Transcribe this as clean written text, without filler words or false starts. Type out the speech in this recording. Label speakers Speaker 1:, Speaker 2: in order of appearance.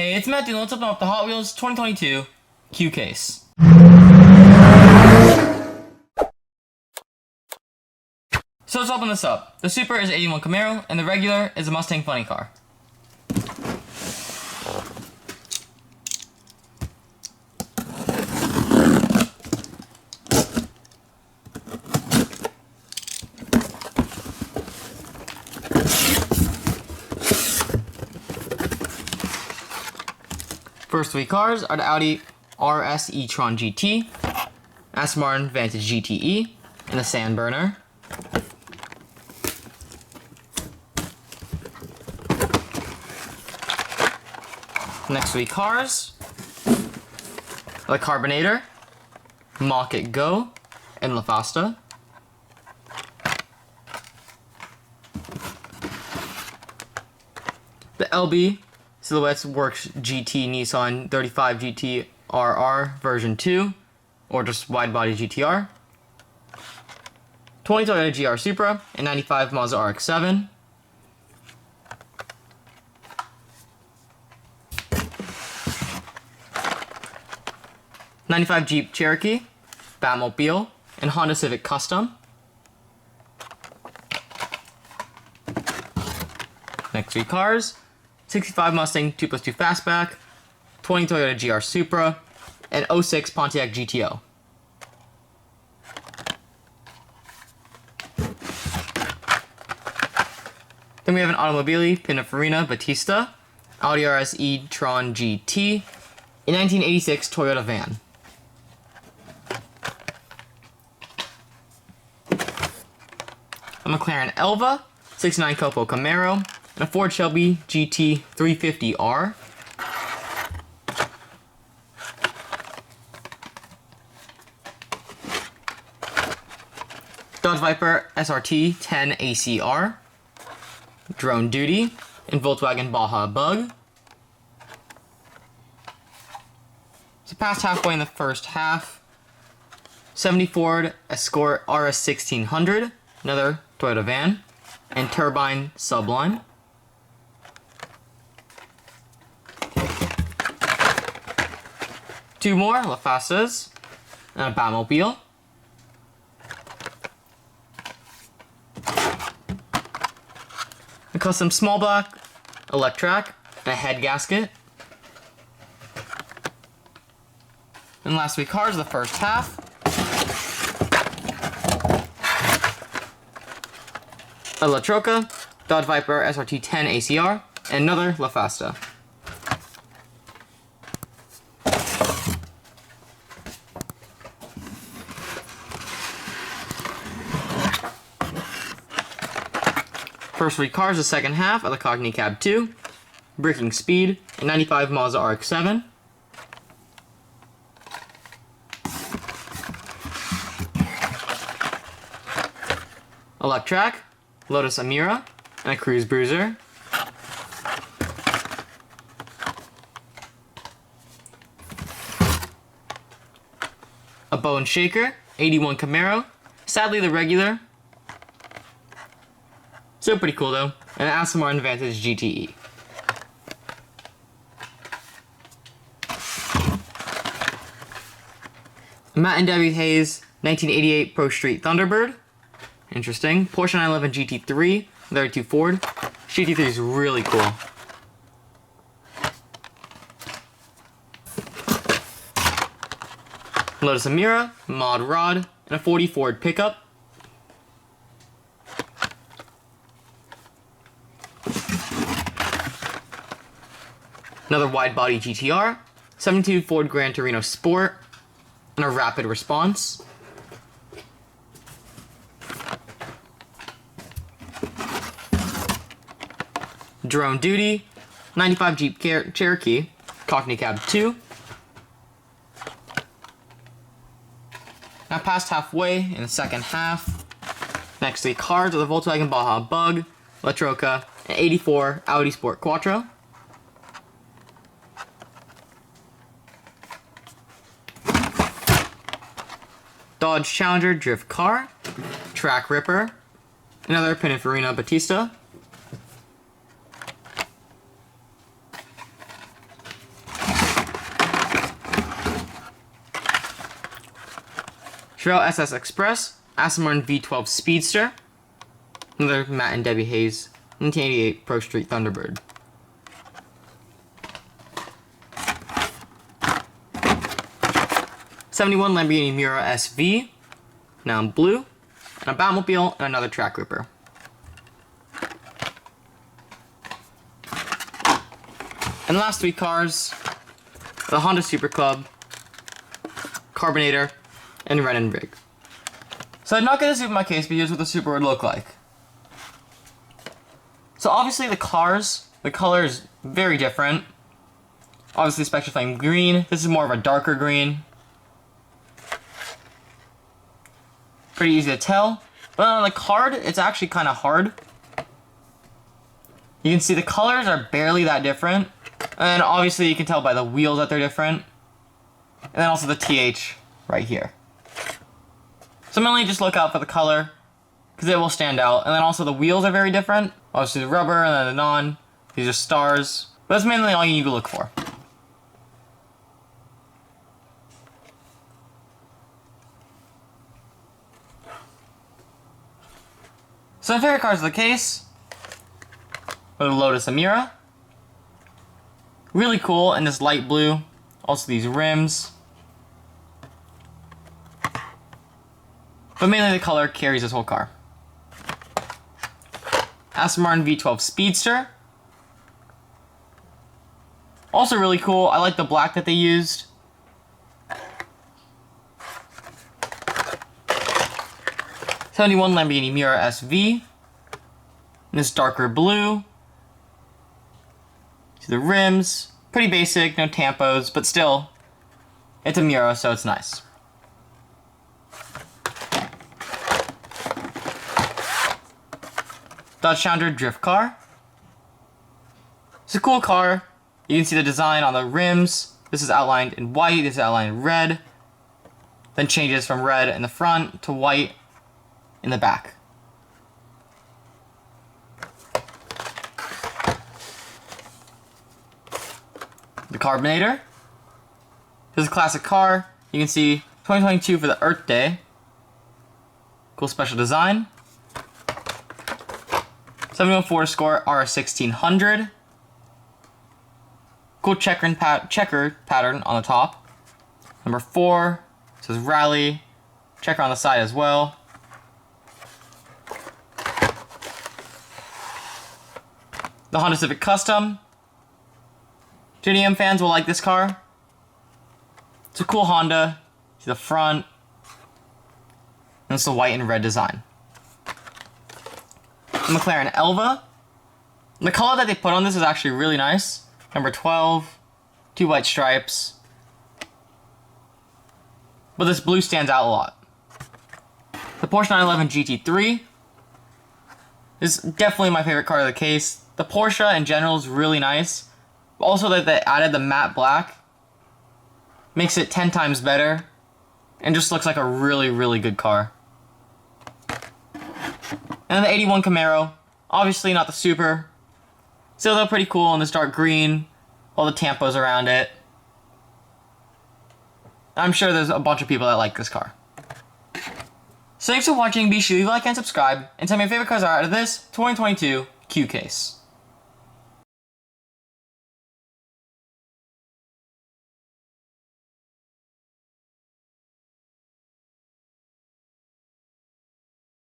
Speaker 1: Hey, it's Matthew. Let's open up the Hot Wheels 2022 Q case. So let's open this up. The Super is 81 Camaro, and the regular is a Mustang Funny Car. First three cars are the Audi RS e-tron GT, Aston Martin Vantage GTE, and the Sandburner. Next three cars are the Carbonator, Mach-It Go, and La Fasta. The LB Silhouettes Works GT Nissan 35 GT RR version 2, or just wide body GTR. 20 Toyota GR Supra, and 95 Mazda RX-7. '95 Jeep Cherokee, Batmobile, and Honda Civic Custom. Next three cars: 65 Mustang 2+2 Fastback, 20 Toyota GR Supra, and 06 Pontiac GTO. Then we have an Automobili Pininfarina Battista, Audi RS e-tron GT, a 1986 Toyota van. A McLaren Elva, 69 Copo Camaro, and a Ford Shelby GT 350R. Dodge Viper SRT 10 ACR. Drone Duty, and Volkswagen Baja Bug. So past halfway in the first half. 70 Ford Escort RS 1600, another Toyota van, and Turbine Sublime. Two more La Fastas, and a Batmobile. A custom small block Electrac, and a head gasket. And last three cars of the first half. A La Troca, Dodge Viper SRT 10 ACR, and another La Fasta. First three cars, the second half of the Cockney Cab 2, Breaking Speed, and 95 Mazda RX-7. Electrac, Lotus Emira, and a Cruise Bruiser. A Bone Shaker, 81 Camaro, sadly the regular. Still pretty cool though, and an Aston Martin Vantage GTE. Matt and Debbie Hayes 1988 Pro Street Thunderbird. Interesting. Porsche 911 GT3, 32 Ford. GT3 is really cool. Lotus Emira, Mod Rod, and a 40 Ford pickup. Another wide body GTR, 72 Ford Gran Torino Sport, and a rapid response. Drone Duty, 95 Jeep Cherokee, Cockney Cab 2. Now past halfway in the second half. Next three cars are the Volkswagen Baja Bug, La Troca, and 84 Audi Sport Quattro. Dodge Challenger Drift Car, Track Ripper, another Pininfarina Battista. Chevelle SS Express, Aston Martin V12 Speedster, another Matt and Debbie Hayes 1988 Pro Street Thunderbird. '71 Lamborghini Miura SV, now in blue, and a Batmobile and another track grouper. And the last three cars, the Honda Super Club, Carbonator, and Ren and Rig. So I'm not going to zoom my case, but here's what the Super would look like. So obviously the cars, the color is very different. Obviously Spectre Flame green, this is more of a darker green. Pretty easy to tell. But on the card, it's actually kind of hard. You can see the colors are barely that different. And obviously you can tell by the wheels that they're different. And then also the TH right here. So mainly just look out for the color, because it will stand out. And then also the wheels are very different. Obviously the rubber and then the non. These are stars. But that's mainly all you need to look for. So my favorite cars of the case are the Lotus Emira. Really cool in this light blue. Also these rims. But mainly the color carries this whole car. Aston Martin V12 Speedster. Also really cool. I like the black that they used. '71 Lamborghini Miura SV. And this darker blue. See the rims. Pretty basic, no tampos, but still, it's a Miura, so it's nice. Dodge Challenger drift car. It's a cool car. You can see the design on the rims. This is outlined in white, this is outlined in red. Then changes from red in the front to white in the back. The Carbonator. This is a classic car. You can see 2022 for the Earth Day. Cool special design. 71 Ford Escort RS1600. Cool checkered pattern on the top. Number 4 says Rally. Checker on the side as well. The Honda Civic Custom. JDM fans will like this car. It's a cool Honda. See the front. And it's the white and red design. The McLaren Elva. The color that they put on this is actually really nice. Number 12. 2 white stripes. But this blue stands out a lot. The Porsche 911 GT3 is definitely my favorite car of the case. The Porsche in general is really nice. Also that they added the matte black makes it 10 times better and just looks like a really, really good car. And the 81 Camaro, obviously not the Super. Still though pretty cool in this dark green, all the tampos around it. I'm sure there's a bunch of people that like this car. So thanks for watching, be sure to leave a like and subscribe, and tell me your favorite cars are out of this 2022 Q case.